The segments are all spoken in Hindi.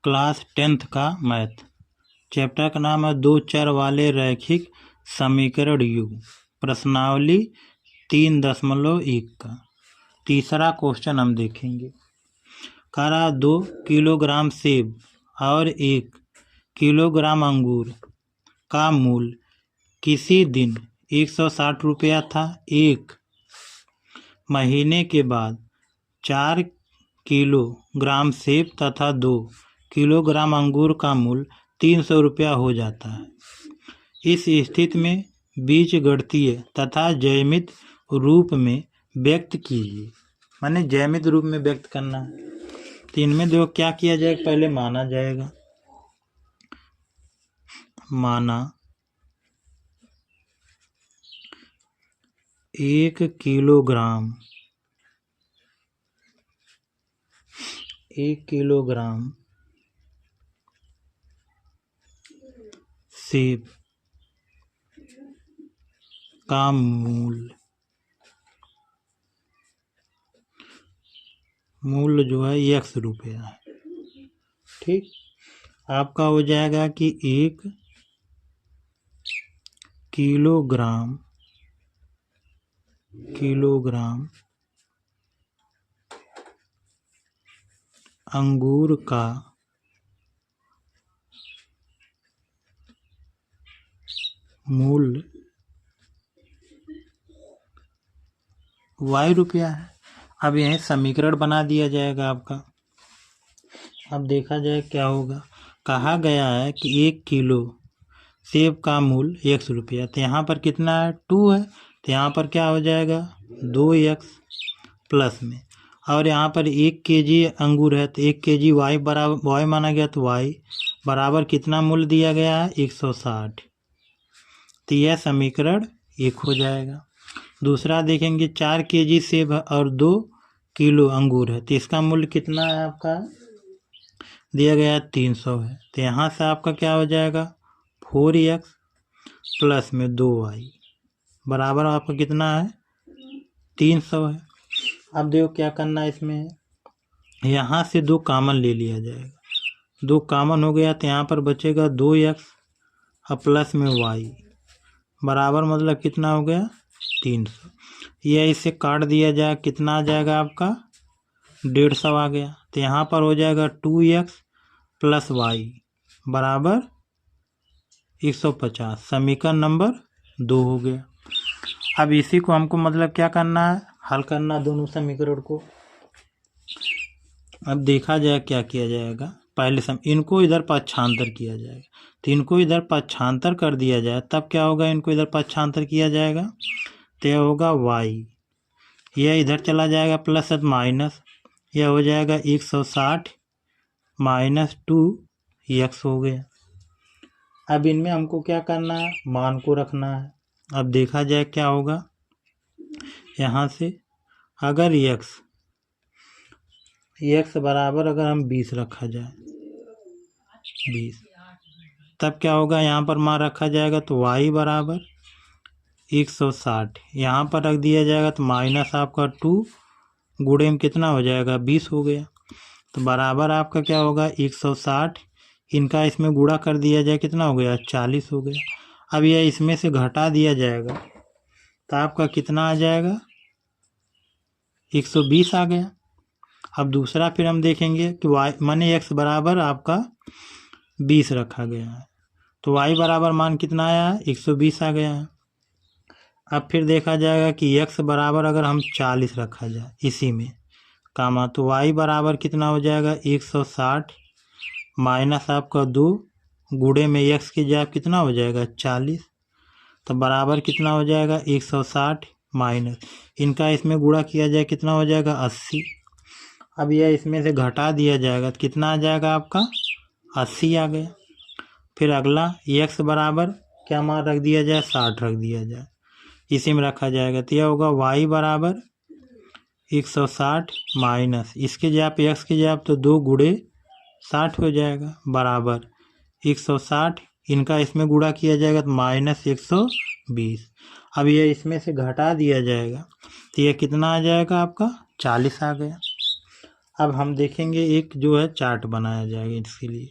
क्लास 10th का मैथ। चैप्टर का नाम है दो चर वाले रैखिक समीकरण युग, प्रश्नावली 3.1 का। तीसरा क्वेश्चन हम देखेंगे। कह रहा 2 किलोग्राम सेब और 1 किलोग्राम अंगूर का मूल्य किसी दिन 160 रुपया था। एक महीने के बाद 4 किलोग्राम सेब तथा 2 किलोग्राम अंगूर का मूल्य 300 रुपया हो जाता है। इस स्थिति में बीजगणितीय तथा ज्यामित रूप में व्यक्त कीजिए। माने ज्यामित रूप में व्यक्त करना है। तो इनमें देखो क्या किया जाएगा, पहले माना जाएगा। माना 1 किलोग्राम सेब का मूल्य जो है 1 रुपया है। ठीक, आपका हो जाएगा कि 1 किलोग्राम अंगूर का मूल्य y रुपया है। अब यह समीकरण बना दिया जाएगा आपका। अब देखा जाए क्या होगा। कहा गया है कि 1 किलो सेब का मूल्य 1 रुपया। तो यहाँ पर कितना है, 2 है। तो यहाँ पर क्या हो जाएगा, 2x प्लस में, और यहाँ पर 1 केजी अंगूर है तो 1 केजी y बराबर y माना गया, तो y बराबर कितना मूल्य दिया गया है, 160। तो यह समीकरण 1 हो जाएगा। दूसरा देखेंगे, 4 केजी सेब है और 2 किलो अंगूर है, तो इसका मूल्य कितना है, आपका दिया गया 300 है। तो यहाँ से आपका क्या हो जाएगा, 4x प्लस में 2y बराबर आपका कितना है, 300 है। अब देखो क्या करना है इसमें, यहाँ से 2 कॉमन ले लिया जाएगा। 2 कॉमन हो गया तो यहाँ पर बचेगा 2x और प्लस में y बराबर मतलब कितना हो गया, 300। यह इसे काट दिया जाए, कितना आ जाएगा आपका, 150 आ गया। तो यहाँ पर हो जाएगा 2x प्लस y बराबर 150। समीकरण नंबर 2 हो गया। अब इसी को हमको मतलब क्या करना है, हल करना दोनों समीकरण को। अब देखा जाए क्या किया जाएगा। पहले इनको इधर पक्षांतर किया जाएगा। तो इनको इधर पक्षांतर कर दिया जाए, तब क्या होगा, इनको इधर पक्षांतर किया जाएगा तो यह होगा y, यह इधर चला जाएगा प्लस माइनस, यह हो जाएगा 160 माइनस 2x हो गया। अब इनमें हमको क्या करना है, मान को रखना है। अब देखा जाए क्या होगा, यहाँ से अगर x बराबर अगर हम 20 रखा जाए, 20, तब क्या होगा, यहाँ पर मान रखा जाएगा तो y बराबर 160 यहाँ पर रख दिया जाएगा, तो माइनस आपका 2 गुणे में कितना हो जाएगा, 20 हो गया। तो बराबर आपका क्या होगा, 160, इनका इसमें गुणा कर दिया जाए, कितना हो गया, 40 हो गया। अब यह इसमें से घटा दिया जाएगा तो आपका कितना आ जाएगा, 120 आ गया। अब दूसरा फिर हम देखेंगे कि y माने x बराबर आपका 20 रखा गया है, तो y बराबर मान कितना आया है, 120 आ गया है। अब फिर देखा जाएगा कि x बराबर अगर हम 40 रखा जाए इसी में कामा, तो y बराबर कितना हो जाएगा, 160 माइनस आपका 2 गुणे में x की जगह कितना हो जाएगा, 40। तो बराबर कितना हो जाएगा, 160 माइनस, इनका इसमें गुणा किया जाए, कितना हो जाएगा, 80। अब यह इसमें से घटा दिया जाएगा तो कितना आ जाएगा आपका, 80 आ गया। फिर अगला x बराबर क्या मान रख दिया जाए, 60 रख दिया जाए, इसी में रखा जाएगा। तो यह होगा y बराबर 160 माइनस, इसके जगह पे x के जगह तो 2 गुणे 60 हो जाएगा बराबर 160, इनका इसमें गुणा किया जाएगा तो माइनस 120। अब यह इसमें से घटा दिया जाएगा तो यह कितना आ जाएगा आपका, 40 आ गया। अब हम देखेंगे एक जो है चार्ट बनाया जाएगा इसके लिए।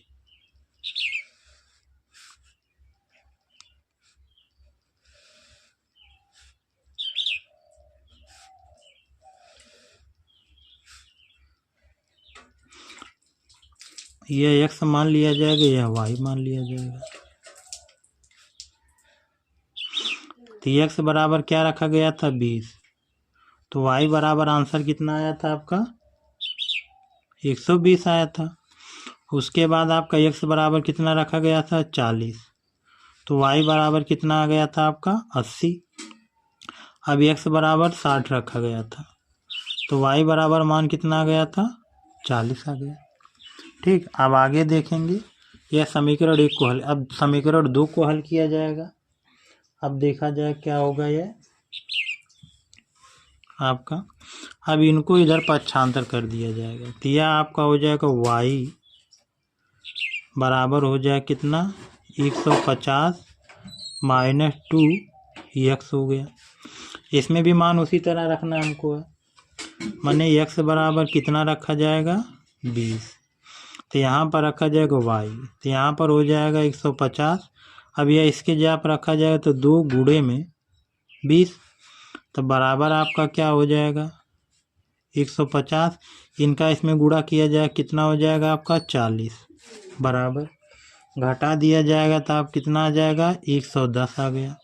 यह x मान लिया जाएगा, यह y मान लिया जाएगा। तो x बराबर क्या रखा गया था 20, तो y बराबर आंसर कितना आया था आपका 120 आया था। उसके बाद आपका x बराबर कितना रखा गया था 40, तो y बराबर कितना आ गया था आपका 80। अब x बराबर 60 रखा गया था, तो y बराबर मान कितना आ गया था 40 आ गया। ठीक, अब आगे देखेंगे। यह समीकरण 1 को हल, अब समीकरण 2 को हल किया जाएगा। अब देखा जाए क्या होगा यह आपका। अब इनको इधर पक्षांतर कर दिया जाएगा, तो यह आपका हो जाएगा y बराबर हो जाए कितना 150 माइनस 2x हो गया। इसमें भी मान उसी तरह रखना हमको है, माने x बराबर कितना रखा जाएगा 20, तो यहाँ पर रखा जाएगा y, तो यहाँ पर हो जाएगा 150। अब यह इसके जगह पर रखा जाएगा तो 2 गुणे में 20, तो बराबर आपका क्या हो जाएगा 150। इनका इसमें गुणा किया जाए कितना हो जाएगा आपका 40, बराबर घटा दिया जाएगा तो आप कितना आ जाएगा 110 आ गया।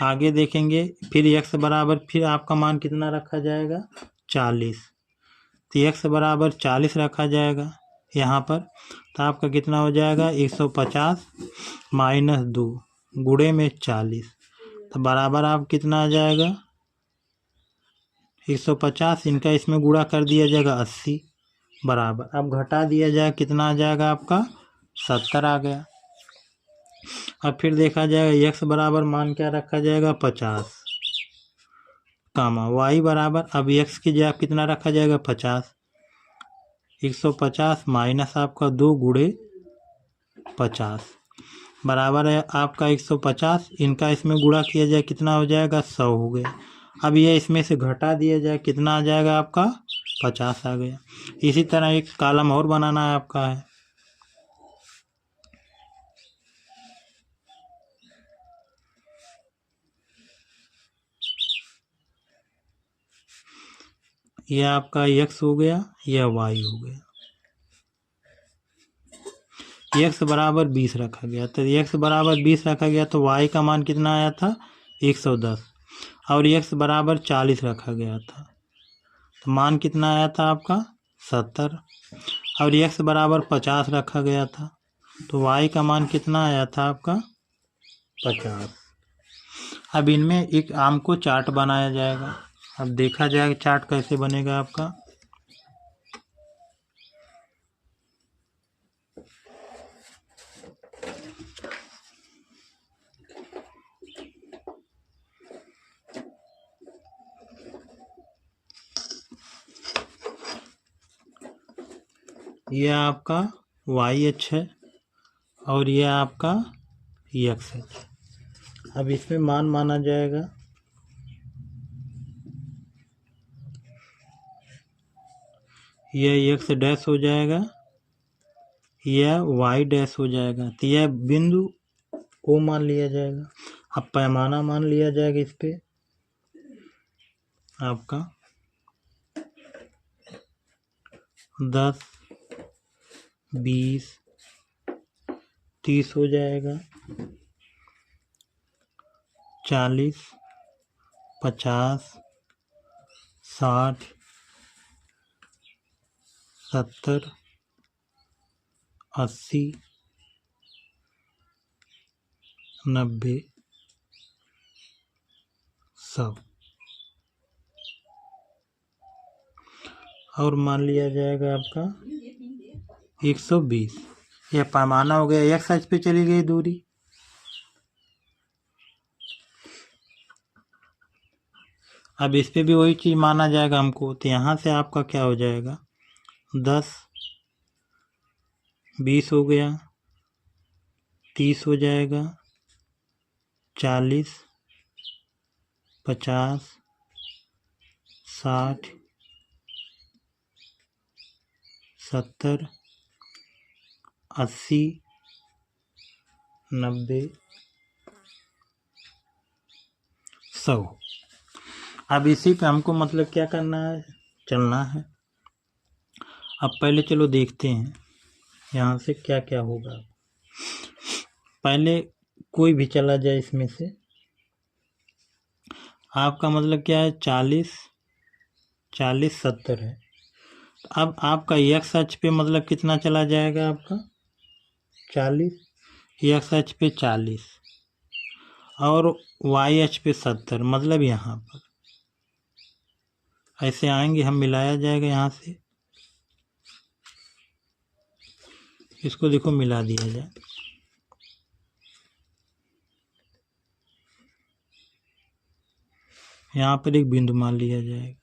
आगे देखेंगे फिर x बराबर फिर आपका मान कितना रखा जाएगा 40, तो x बराबर 40 रखा जाएगा यहाँ पर, तो आपका कितना हो जाएगा 150 माइनस 2 गुणे में 40, तो बराबर आप कितना आ जाएगा 150। इनका इसमें गुणा कर दिया जाएगा 80, बराबर अब घटा दिया जाए कितना आ जाएगा आपका 70 आ गया। अब फिर देखा जाएगा x बराबर मान क्या रखा जाएगा 50, कामा y बराबर अब x की जगह कितना रखा जाएगा 50, 150 माइनस आपका 2 गुणे 50, बराबर है आपका 150। इनका इसमें गुणा किया जाए कितना हो जाएगा 100 हो गया। अब ये इसमें से घटा दिया जाए कितना आ जाएगा आपका 50 आ गया। इसी तरह एक कॉलम और बनाना है आपका है। यह आपका x हो गया, यह y हो गया। x बराबर 20 रखा गया, तो x बराबर 20 रखा गया तो y का मान कितना आया था 110, और x बराबर 40 रखा गया था, तो मान कितना आया था आपका 70, और x बराबर 50 रखा गया था, तो y का मान कितना आया था आपका 50। अब इनमें एक आम को चार्ट बनाया जाएगा। अब देखा जाएगा चार्ट कैसे बनेगा आपका। यह आपका y अक्ष है और यह आपका x अक्ष। अब इसमें मान माना जाएगा यह x डैश हो जाएगा, यह y डैश हो जाएगा, तो यह बिंदु O मान लिया जाएगा। अब पैमाना मान लिया जाएगा इस पे आपका 10, 20, 30 हो जाएगा, 40, 50, 60, 70, 80, 90, 100 और मान लिया जाएगा आपका 120। यह पैमाना हो गया, x अक्ष पे चली गई दूरी। अब इस पे भी वही चीज़ माना जाएगा हमको, तो यहाँ से आपका क्या हो जाएगा 10, 20 हो गया, 30 हो जाएगा, 40, 50, 60, 70, 80, 90, 100। अब इसी पे हमको मतलब क्या करना है, चलना है। अब पहले चलो देखते हैं यहाँ से क्या क्या होगा। पहले कोई भी चला जाए इसमें से। आपका मतलब क्या है, 40, 40, 70 है। अब आपका x अक्ष पे मतलब कितना चला जाएगा, आपका 40, x अक्ष पे 40 और y अक्ष पे 70, मतलब यहाँ पर ऐसे आएंगे हम, मिलाया जाएगा यहाँ से। इसको देखो मिला दिया जाए। यहाँ पर एक बिंदु मान लिया जाएगा।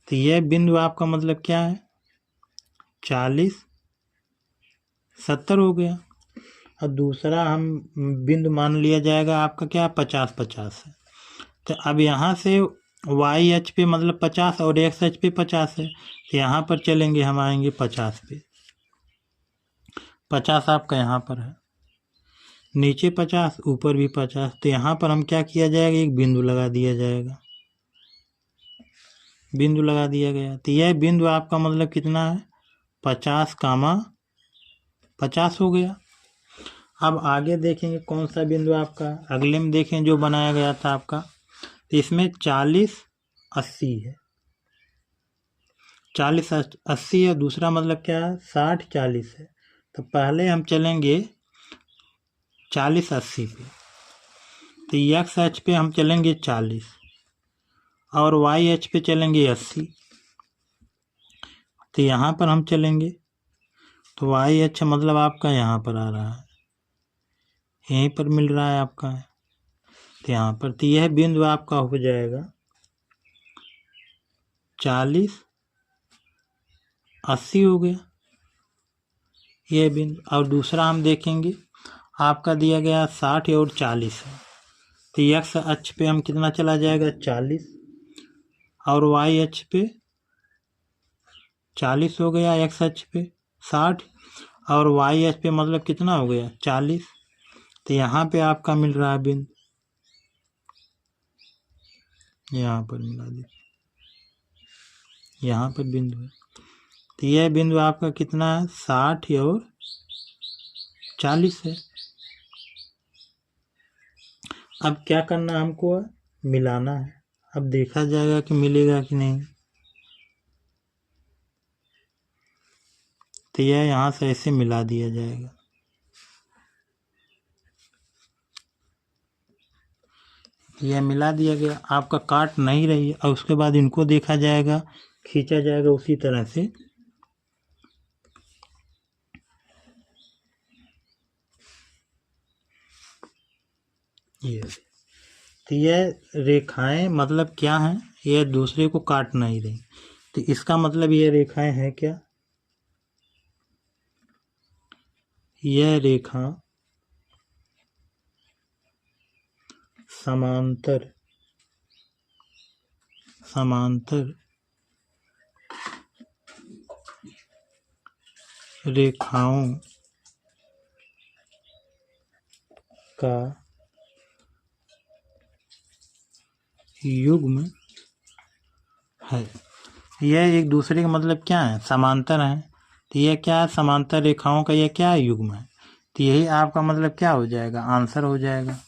तो यह बिंदु आपका मतलब क्या है, 40, 70 हो गया। और दूसरा हम बिंदु मान लिया जाएगा आपका क्या, 50, 50 है। तो अब यहाँ से y अक्ष पे मतलब 50 और x अक्ष पे 50 है। तो यहाँ पर चलेंगे हम, आएंगे 50 पे। 50 आपका यहाँ पर है, नीचे 50, ऊपर भी 50। तो यहाँ पर हम क्या किया जाएगा, एक बिंदु लगा दिया जाएगा। बिंदु लगा दिया गया। तो यह बिंदु आपका मतलब कितना है, 50, 50 हो गया। अब आगे देखेंगे कौन सा बिंदु आपका अगले में देखें जो बनाया गया था आपका। तो इसमें 40, 80 है। 40, 80 है। दूसरा मतलब क्या है, 60, 40 है। तो पहले हम चलेंगे 40, 80 पे। तो x अक्ष पे हम चलेंगे 40 और y अक्ष पे चलेंगे 80। तो यहाँ पर हम चलेंगे तो y अक्ष मतलब आपका यहाँ पर आ रहा है, यहीं पर मिल रहा है आपका। तो यहाँ पर तो यह बिंदु आपका हो जाएगा 40, 80 हो गया यह बिंदु। और दूसरा हम देखेंगे आपका दिया गया 60 और 40 है। तो x अक्ष पे हम कितना चला जाएगा, 40 और y अक्ष पे 40 हो गया, x अक्ष पे 60 और y अक्ष पे मतलब कितना हो गया, 40। तो यहाँ पे आपका मिल रहा है बिंदु, यहाँ पर मिला दीजिए, यहाँ पर बिंदु है। तो यह बिंदु आपका कितना है, 60 और 40 है। अब क्या करना हमको, मिलाना है। अब देखा जाएगा कि मिलेगा कि नहीं। तो यह यहाँ से ऐसे मिला दिया जाएगा। यह मिला दिया गया, आपका काट नहीं रही है। और उसके बाद इनको देखा जाएगा, खींचा जाएगा उसी तरह से। ये तो यह रेखाएं मतलब क्या हैं, यह दूसरे को काट नहीं रही। तो इसका मतलब यह रेखाएं हैं क्या, यह रेखा समांतर रेखाओं का युग्म है। यह एक दूसरे का मतलब क्या है, समांतर है। तो यह क्या है, समांतर रेखाओं का यह क्या है, युग्म है। तो यही आपका मतलब क्या हो जाएगा, आंसर हो जाएगा।